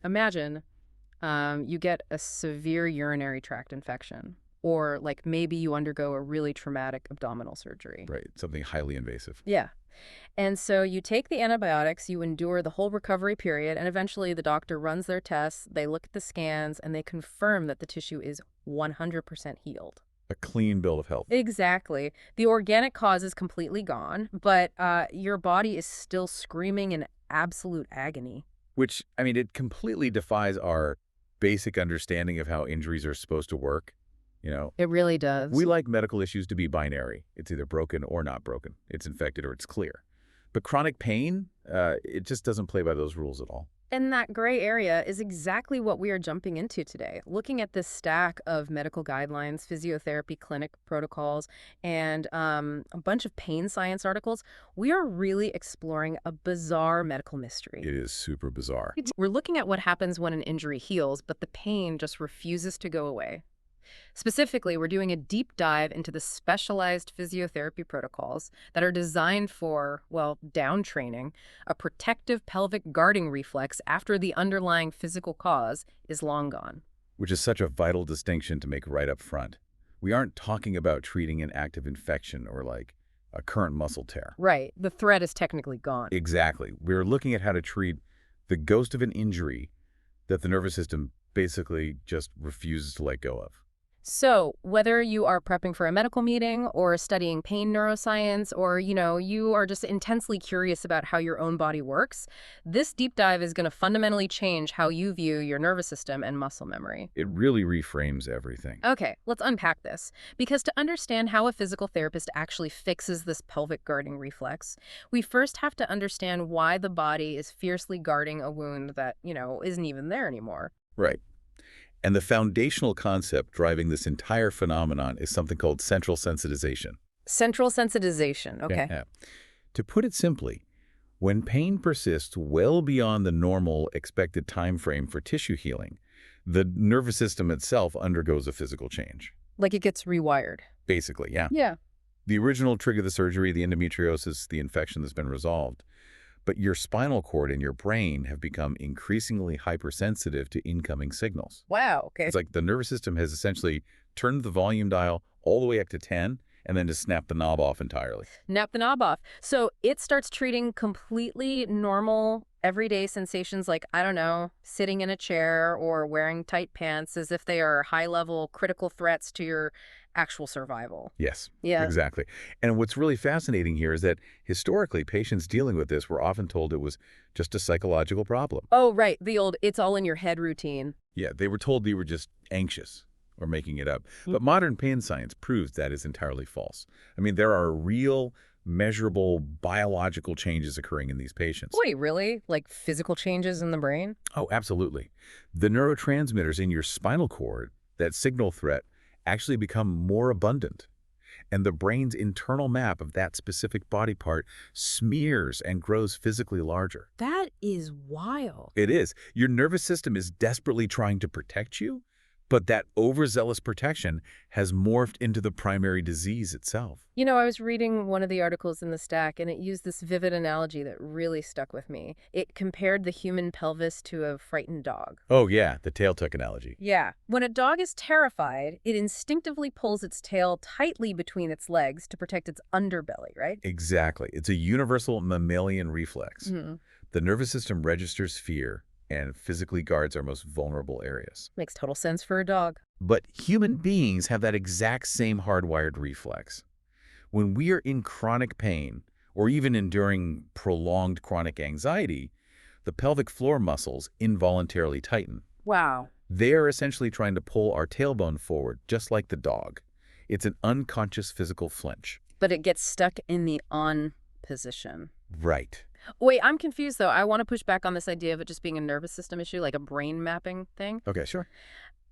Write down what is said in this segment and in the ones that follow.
Imagine you get a severe urinary tract infection, or like maybe you undergo a really traumatic abdominal surgery. Right. Something highly invasive. Yeah. And so you take the antibiotics, you endure the whole recovery period, and eventually the doctor runs their tests, they look at the scans, and they confirm that the tissue is 100% healed. A clean bill of health. Exactly. The organic cause is completely gone, but your body is still screaming in absolute agony. Which, I mean, it completely defies our basic understanding of how injuries are supposed to work. You know, It really we does. like medical issues to be binary. It's either broken or not broken. It's infected or it's clear. But chronic pain, it just doesn't play by those rules at all. And that gray area is exactly what we are jumping into today. Looking at this stack of medical guidelines, physiotherapy clinic protocols, and a bunch of pain science articles, we are really exploring a bizarre medical mystery. It is super bizarre. We're looking at what happens when an injury heals, but the pain just refuses to go away. Specifically, we're doing a deep dive into the specialized physiotherapy protocols that are designed for, well, down training, a protective pelvic guarding reflex after the underlying physical cause is long gone. Which is such a vital distinction to make right up front. We aren't talking about treating an active infection or like a current muscle tear. Right, the threat is technically gone. Exactly. We're looking at how to treat the ghost of an injury that the nervous system basically just refuses to let go of. So, whether you are prepping for a medical meeting or studying pain neuroscience or, you are just intensely curious about how your own body works, this deep dive is going to fundamentally change how you view your nervous system and muscle memory. It really reframes everything. Okay, let's unpack this. Because to understand how a physical therapist actually fixes this pelvic guarding reflex, we first have to understand why the body is fiercely guarding a wound that, isn't even there anymore. Right. And the foundational concept driving this entire phenomenon is something called central sensitization. Central sensitization, okay. Yeah. To put it simply, when pain persists well beyond the normal expected time frame for tissue healing, the nervous system itself undergoes a physical change. Like it gets rewired. Basically, yeah. Yeah. The original trigger of the surgery, the endometriosis, the infection that's been resolved. But your spinal cord and your brain have become increasingly hypersensitive to incoming signals. Wow, okay. It's like the nervous system has essentially turned the volume dial all the way up to 10 and then just snapped the knob off entirely. Nap the knob off. So it starts treating completely normal, everyday sensations like, I don't know, sitting in a chair or wearing tight pants as if they are high-level critical threats to your actual survival. Yes, Yeah. exactly. And what's really fascinating here is that historically, patients dealing with this were often told it was just a psychological problem. Oh, right. The old it's all in your head routine. Yeah, they were told they were just anxious or making it up. Mm. But modern pain science proves that is entirely false. I mean, there are real, measurable biological changes occurring in these patients. Wait, really? Like physical changes in the brain? Oh, absolutely. The neurotransmitters in your spinal cord that signal threat actually become more abundant. And the brain's internal map of that specific body part smears and grows physically larger. That is wild. It is. Your nervous system is desperately trying to protect you, but that overzealous protection has morphed into the primary disease itself. I was reading one of the articles in the stack, and it used this vivid analogy that really stuck with me. It compared the human pelvis to a frightened dog. Oh yeah, the tail tuck analogy. Yeah. When a dog is terrified, it instinctively pulls its tail tightly between its legs to protect its underbelly, right? Exactly. It's a universal mammalian reflex. Hmm. The nervous system registers fear and physically guards our most vulnerable areas. Makes total sense for a dog. But human beings have that exact same hardwired reflex. When we are in chronic pain, or even enduring prolonged chronic anxiety, the pelvic floor muscles involuntarily tighten. Wow. They are essentially trying to pull our tailbone forward, just like the dog. It's an unconscious physical flinch. But it gets stuck in the on position. Right. Wait, I'm confused, though. I want to push back on this idea of it just being a nervous system issue, like a brain mapping thing. Okay, sure.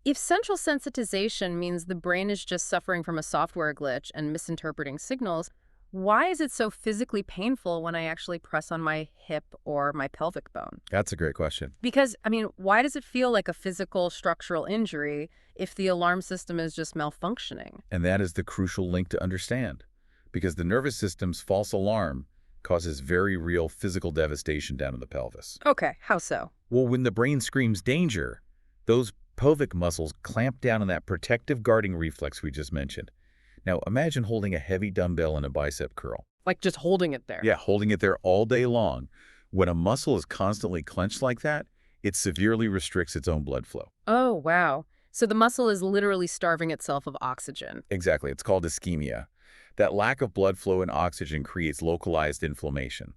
If central sensitization means the brain is just suffering from a software glitch and misinterpreting signals, why is it so physically painful when I actually press on my hip or my pelvic bone? That's a great question. Because, why does it feel like a physical structural injury if the alarm system is just malfunctioning? And that is the crucial link to understand. Because the nervous system's false alarm causes very real physical devastation down in the pelvis. Okay, how so? Well, when the brain screams danger, those pelvic muscles clamp down on that protective guarding reflex we just mentioned. Now, imagine holding a heavy dumbbell in a bicep curl. Like just holding it there. Yeah, holding it there all day long. When a muscle is constantly clenched like that, it severely restricts its own blood flow. Oh, wow. So the muscle is literally starving itself of oxygen. Exactly. It's called ischemia. That lack of blood flow and oxygen creates localized inflammation.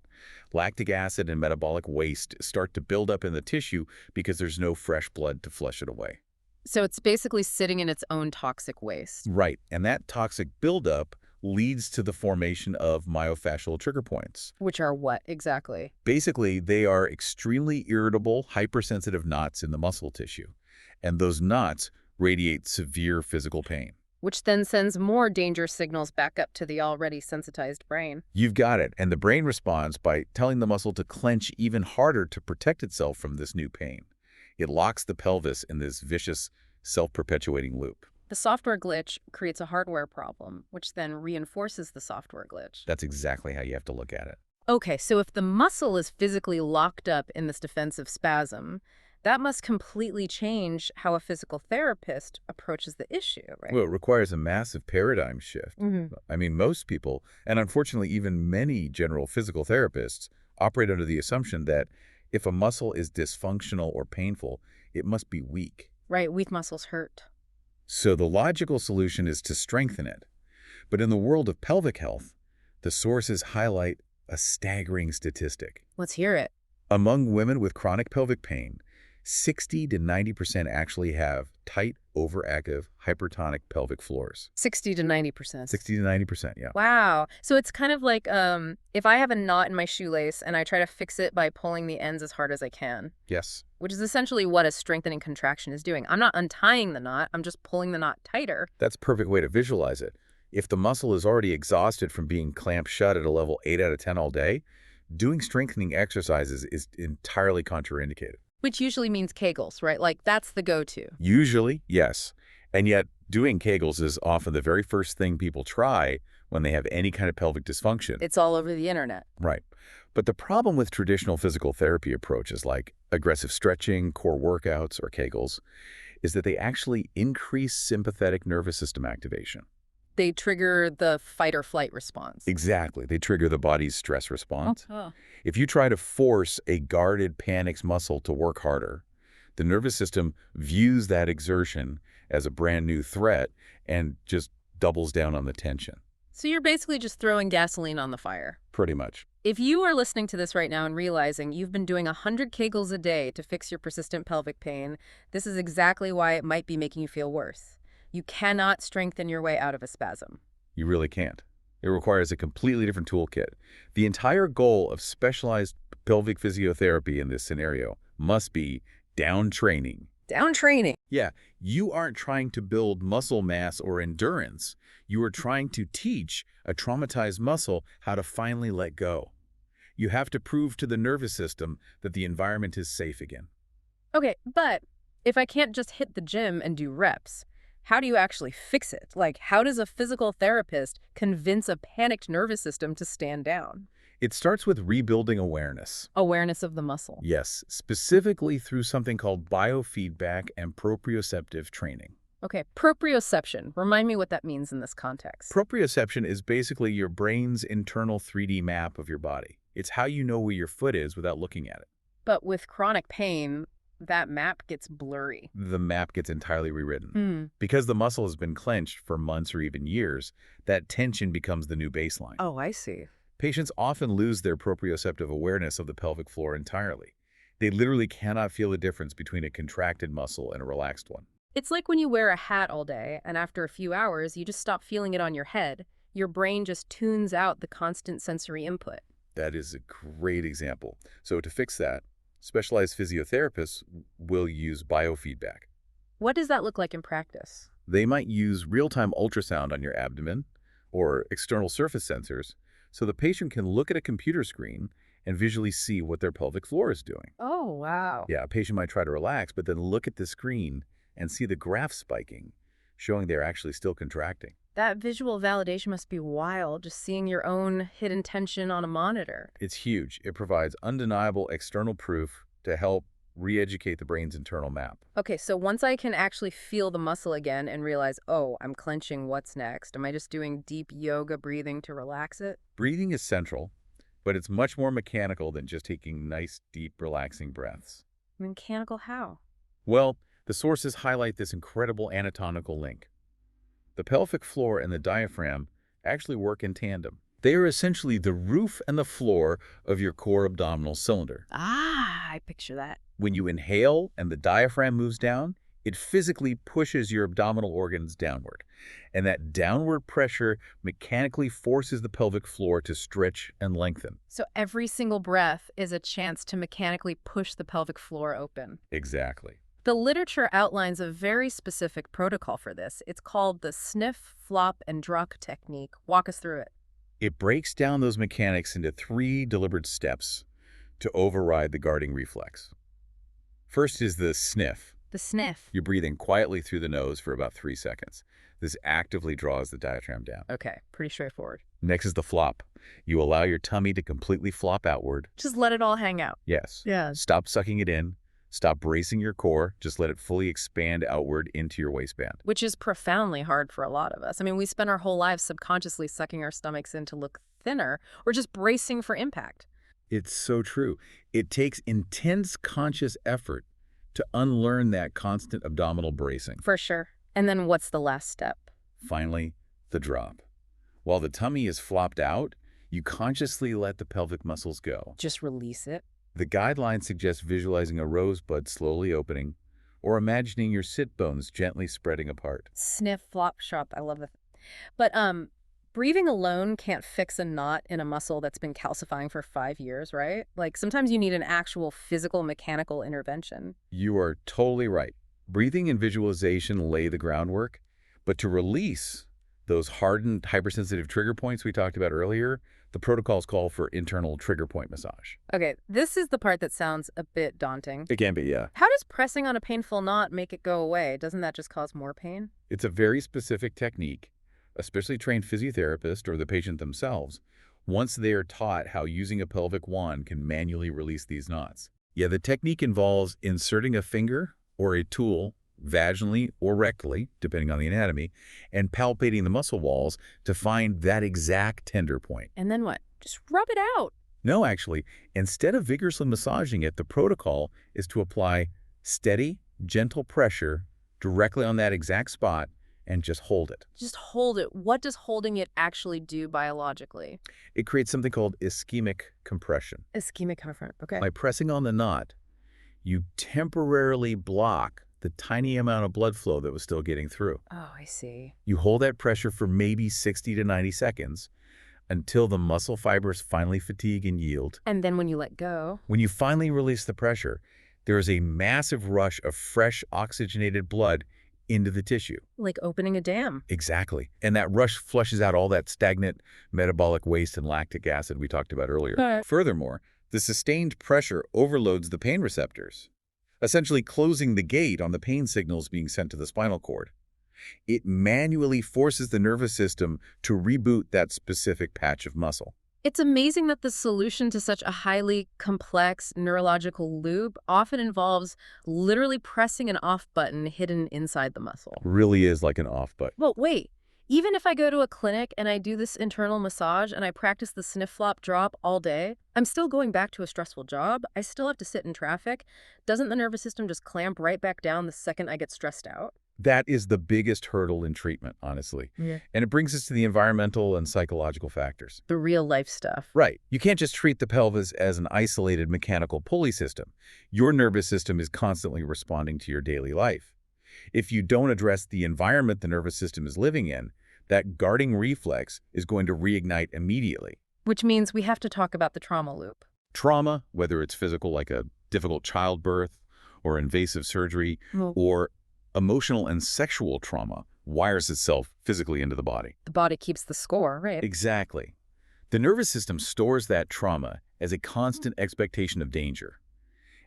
Lactic acid and metabolic waste start to build up in the tissue because there's no fresh blood to flush it away. So it's basically sitting in its own toxic waste. Right, and that toxic buildup leads to the formation of myofascial trigger points. Which are what exactly? Basically, they are extremely irritable, hypersensitive knots in the muscle tissue, and those knots radiate severe physical pain. Which then sends more danger signals back up to the already sensitized brain. You've got it, and the brain responds by telling the muscle to clench even harder to protect itself from this new pain. It locks the pelvis in this vicious, self-perpetuating loop. The software glitch creates a hardware problem, which then reinforces the software glitch. That's exactly how you have to look at it. Okay, so if the muscle is physically locked up in this defensive spasm, that must completely change how a physical therapist approaches the issue, right? Well, it requires a massive paradigm shift. Mhm. I mean, most people, and unfortunately even many general physical therapists, operate under the assumption that if a muscle is dysfunctional or painful, it must be weak. Right, weak muscles hurt. So the logical solution is to strengthen it. But in the world of pelvic health, the sources highlight a staggering statistic. Let's hear it. Among women with chronic pelvic pain, 60 to 90% actually have tight, overactive, hypertonic pelvic floors. 60 to 90%. 60 to 90%, yeah. Wow. So it's kind of like if I have a knot in my shoelace and I try to fix it by pulling the ends as hard as I can, Yes. which is essentially what a strengthening contraction is doing. I'm not untying the knot, I'm just pulling the knot tighter. That's a perfect way to visualize it. If the muscle is already exhausted from being clamped shut at a level 8 out of 10 all day, doing strengthening exercises is entirely contraindicated. Which usually means Kegels, right? Like, that's the go-to. Usually, yes. And yet, doing Kegels is often the very first thing people try when they have any kind of pelvic dysfunction. It's all over the internet. Right. But the problem with traditional physical therapy approaches like aggressive stretching, core workouts, or Kegels is that they actually increase sympathetic nervous system activation. They trigger the fight or flight response. Exactly. They trigger the body's stress response. Oh. If you try to force a guarded panics muscle to work harder, the nervous system views that exertion as a brand new threat and just doubles down on the tension. So you're basically just throwing gasoline on the fire. Pretty much. If you are listening to this right now and realizing you've been doing 100 Kegels a day to fix your persistent pelvic pain, this is exactly why it might be making you feel worse. You cannot strengthen your way out of a spasm. You really can't. It requires a completely different toolkit. The entire goal of specialized pelvic physiotherapy in this scenario must be down training. Down training. Yeah, you aren't trying to build muscle mass or endurance. You are trying to teach a traumatized muscle how to finally let go. You have to prove to the nervous system that the environment is safe again. Okay, but if I can't just hit the gym and do reps, how do you actually fix it? Like, how does a physical therapist convince a panicked nervous system to stand down? It starts with rebuilding awareness. Awareness of the muscle. Yes, specifically through something called biofeedback and proprioceptive training. Okay, proprioception. Remind me what that means in this context. Proprioception is basically your brain's internal 3D map of your body. It's how you know where your foot is without looking at it. But with chronic pain, that map gets blurry. The map gets entirely rewritten. Because the muscle has been clenched for months or even years, that tension becomes the new baseline. Oh, I see. Patients often lose their proprioceptive awareness of the pelvic floor entirely. They literally cannot feel the difference between a contracted muscle and a relaxed one. It's like when you wear a hat all day, and after a few hours, you just stop feeling it on your head. Your brain just tunes out the constant sensory input. That is a great example. So to fix that, specialized physiotherapists will use biofeedback. What does that look like in practice? They might use real-time ultrasound on your abdomen or external surface sensors so the patient can look at a computer screen and visually see what their pelvic floor is doing. Oh, wow. Yeah, a patient might try to relax, but then look at the screen and see the graph spiking, showing they're actually still contracting. That visual validation must be wild, just seeing your own hidden tension on a monitor. It's huge. It provides undeniable external proof to help re-educate the brain's internal map. Okay, so once I can actually feel the muscle again and realize, oh, I'm clenching, what's next? Am I just doing deep yoga breathing to relax it? Breathing is central, but it's much more mechanical than just taking nice, deep, relaxing breaths. Mechanical how? Well, the sources highlight this incredible anatomical link. The pelvic floor and the diaphragm actually work in tandem. They are essentially the roof and the floor of your core abdominal cylinder. Ah, I picture that. When you inhale and the diaphragm moves down, it physically pushes your abdominal organs downward. And that downward pressure mechanically forces the pelvic floor to stretch and lengthen. So every single breath is a chance to mechanically push the pelvic floor open. Exactly. The literature outlines a very specific protocol for this. It's called the sniff, flop, and druck technique. Walk us through it. It breaks down those mechanics into 3 deliberate steps to override the guarding reflex. First is the sniff. The sniff. You're breathing quietly through the nose for about 3 seconds. This actively draws the diaphragm down. Okay, pretty straightforward. Next is the flop. You allow your tummy to completely flop outward. Just let it all hang out. Yes. Yeah. Stop sucking it in. Stop bracing your core. Just let it fully expand outward into your waistband. Which is profoundly hard for a lot of us. I mean, we spend our whole lives subconsciously sucking our stomachs in to look thinner or just bracing for impact. It's so true. It takes intense conscious effort to unlearn that constant abdominal bracing. For sure. And then what's the last step? Finally, the drop. While the tummy is flopped out, you consciously let the pelvic muscles go. Just release it. The guidelines suggest visualizing a rosebud slowly opening or imagining your sit bones gently spreading apart. Sniff, flop, shop. I love that. But breathing alone can't fix a knot in a muscle that's been calcifying for 5 years, right? Like sometimes you need an actual physical mechanical intervention. You are totally right. Breathing and visualization lay the groundwork, but to release those hardened hypersensitive trigger points we talked about earlier, the protocols call for internal trigger point massage. Okay, this is the part that sounds a bit daunting. It can be, yeah. How does pressing on a painful knot make it go away? Doesn't that just cause more pain? It's a very specific technique, especially trained physiotherapists or the patient themselves, once they are taught how using a pelvic wand can manually release these knots. Yeah, the technique involves inserting a finger or a tool vaginally or rectally, depending on the anatomy, and palpating the muscle walls to find that exact tender point. And then what? Just rub it out. No, actually, instead of vigorously massaging it, the protocol is to apply steady, gentle pressure directly on that exact spot and just hold it. Just hold it. What does holding it actually do biologically? It creates something called ischemic compression. Ischemic comfort. Okay. By pressing on the knot, you temporarily block the tiny amount of blood flow that was still getting through. Oh, I see. You hold that pressure for maybe 60 to 90 seconds until the muscle fibers finally fatigue and yield. And then when you let go? When you finally release the pressure, there is a massive rush of fresh oxygenated blood into the tissue. Like opening a dam. Exactly. And that rush flushes out all that stagnant metabolic waste and lactic acid we talked about earlier. Furthermore, the sustained pressure overloads the pain receptors, essentially closing the gate on the pain signals being sent to the spinal cord. It manually forces the nervous system to reboot that specific patch of muscle. It's amazing that the solution to such a highly complex neurological loop often involves literally pressing an off button hidden inside the muscle. Really is like an off button. Well, wait. Even if I go to a clinic and I do this internal massage and I practice the sniff flop drop all day, I'm still going back to a stressful job. I still have to sit in traffic. Doesn't the nervous system just clamp right back down the second I get stressed out? That is the biggest hurdle in treatment, honestly. Yeah. And it brings us to the environmental and psychological factors. The real life stuff. Right. You can't just treat the pelvis as an isolated mechanical pulley system. Your nervous system is constantly responding to your daily life. If you don't address the environment the nervous system is living in, that guarding reflex is going to reignite immediately. Which means we have to talk about the trauma loop. Trauma, whether it's physical like a difficult childbirth or invasive surgery, or emotional and sexual trauma, wires itself physically into the body. The body keeps the score, right? Exactly. The nervous system stores that trauma as a constant expectation of danger.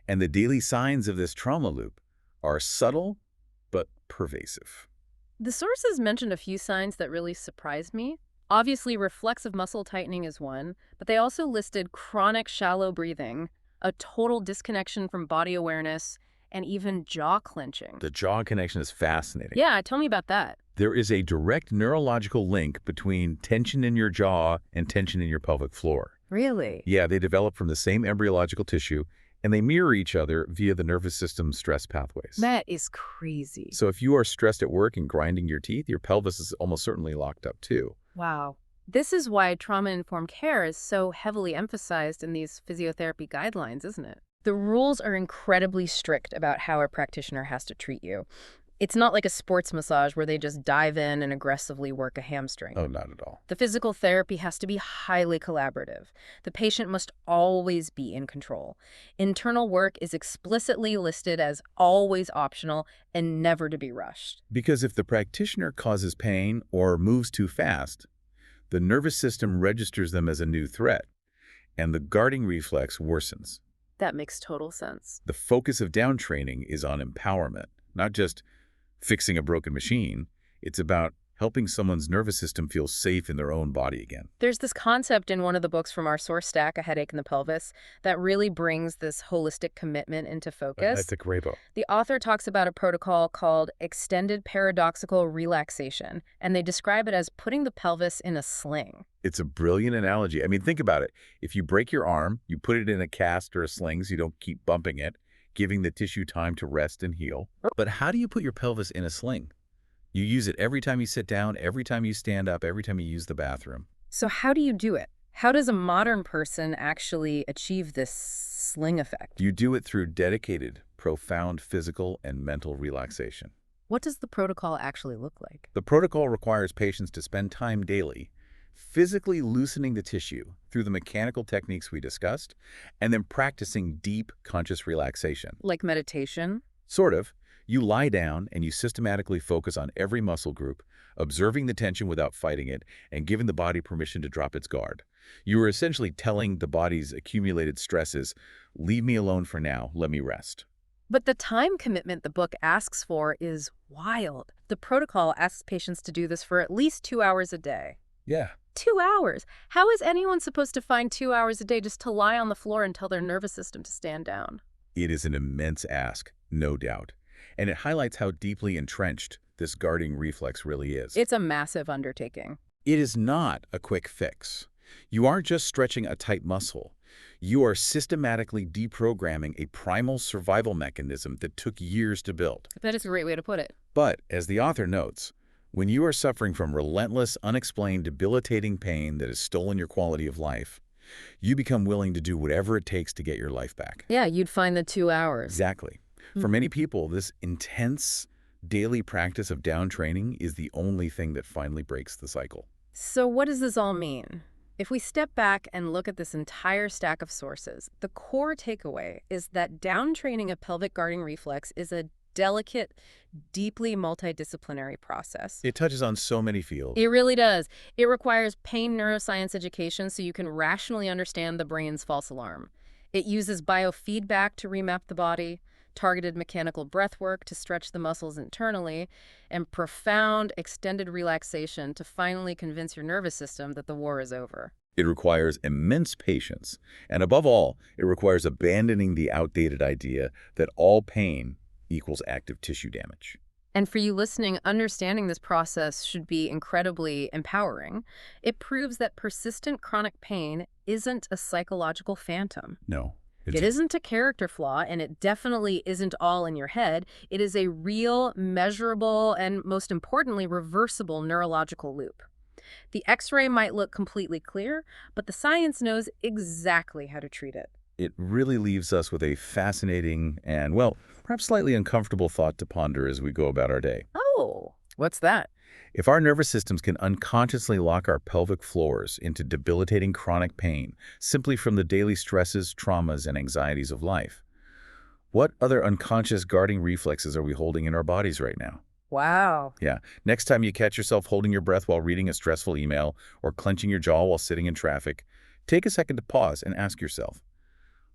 And the daily signs of this trauma loop are subtle but pervasive. The sources mentioned a few signs that really surprised me. Obviously, reflexive muscle tightening is one, but they also listed chronic shallow breathing, a total disconnection from body awareness, and even jaw clenching. The jaw connection is fascinating. Yeah, tell me about that. There is a direct neurological link between tension in your jaw and tension in your pelvic floor. Really? Yeah, they develop from the same embryological tissue, and they mirror each other via the nervous system stress pathways. That is crazy. So if you are stressed at work and grinding your teeth, your pelvis is almost certainly locked up too. Wow. This is why trauma-informed care is so heavily emphasized in these physiotherapy guidelines, isn't it? The rules are incredibly strict about how a practitioner has to treat you. It's not like a sports massage where they just dive in and aggressively work a hamstring. Oh, not at all. The physical therapy has to be highly collaborative. The patient must always be in control. Internal work is explicitly listed as always optional and never to be rushed. Because if the practitioner causes pain or moves too fast, the nervous system registers them as a new threat, and the guarding reflex worsens. That makes total sense. The focus of down training is on empowerment, not just fixing a broken machine. It's about helping someone's nervous system feel safe in their own body again. There's this concept in one of the books from our source stack, A Headache in the Pelvis, that really brings this holistic commitment into focus. That's a great book. The author talks about a protocol called extended paradoxical relaxation, and they describe it as putting the pelvis in a sling. It's a brilliant analogy. I mean, think about it. If you break your arm, you put it in a cast or a sling so you don't keep bumping it, giving the tissue time to rest and heal. But how do you put your pelvis in a sling? You use it every time you sit down, every time you stand up, every time you use the bathroom. So how do you do it? How does a modern person actually achieve this sling effect? You do it through dedicated, profound physical and mental relaxation. What does the protocol actually look like? The protocol requires patients to spend time daily physically loosening the tissue through the mechanical techniques we discussed, and then practicing deep, conscious relaxation. Like meditation? Sort of. You lie down and you systematically focus on every muscle group, observing the tension without fighting it, and giving the body permission to drop its guard. You are essentially telling the body's accumulated stresses, leave me alone for now, let me rest. But the time commitment the book asks for is wild. The protocol asks patients to do this for at least 2 hours a day. Yeah. 2 hours? How is anyone supposed to find 2 hours a day just to lie on the floor and tell their nervous system to stand down? It is an immense ask, no doubt. And it highlights how deeply entrenched this guarding reflex really is. It's a massive undertaking. It is not a quick fix. You aren't just stretching a tight muscle. You are systematically deprogramming a primal survival mechanism that took years to build. That is a great way to put it. But, as the author notes, when you are suffering from relentless, unexplained, debilitating pain that has stolen your quality of life, you become willing to do whatever it takes to get your life back. Yeah, you'd find the 2 hours. Exactly. For many people, this intense daily practice of down training is the only thing that finally breaks the cycle. So what does this all mean? If we step back and look at this entire stack of sources, the core takeaway is that down training a pelvic guarding reflex is a delicate, deeply multidisciplinary process. It touches on so many fields. It really does. It requires pain neuroscience education so you can rationally understand the brain's false alarm. It uses biofeedback to remap the body, targeted mechanical breath work to stretch the muscles internally, and profound extended relaxation to finally convince your nervous system that the war is over. It requires immense patience. And above all, it requires abandoning the outdated idea that all pain equals active tissue damage. And for you listening, understanding this process should be incredibly empowering. It proves that persistent chronic pain isn't a psychological phantom. No. It isn't a character flaw, and it definitely isn't all in your head. It is a real, measurable, and most importantly, reversible neurological loop. The X-ray might look completely clear, but the science knows exactly how to treat it. It really leaves us with a fascinating and, well, perhaps slightly uncomfortable thought to ponder as we go about our day. Oh, what's that? If our nervous systems can unconsciously lock our pelvic floors into debilitating chronic pain simply from the daily stresses, traumas, and anxieties of life, what other unconscious guarding reflexes are we holding in our bodies right now? Wow. Yeah. Next time you catch yourself holding your breath while reading a stressful email or clenching your jaw while sitting in traffic, take a second to pause and ask yourself,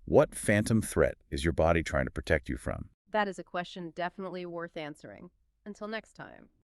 what phantom threat is your body trying to protect you from? That is a question definitely worth answering. Until next time.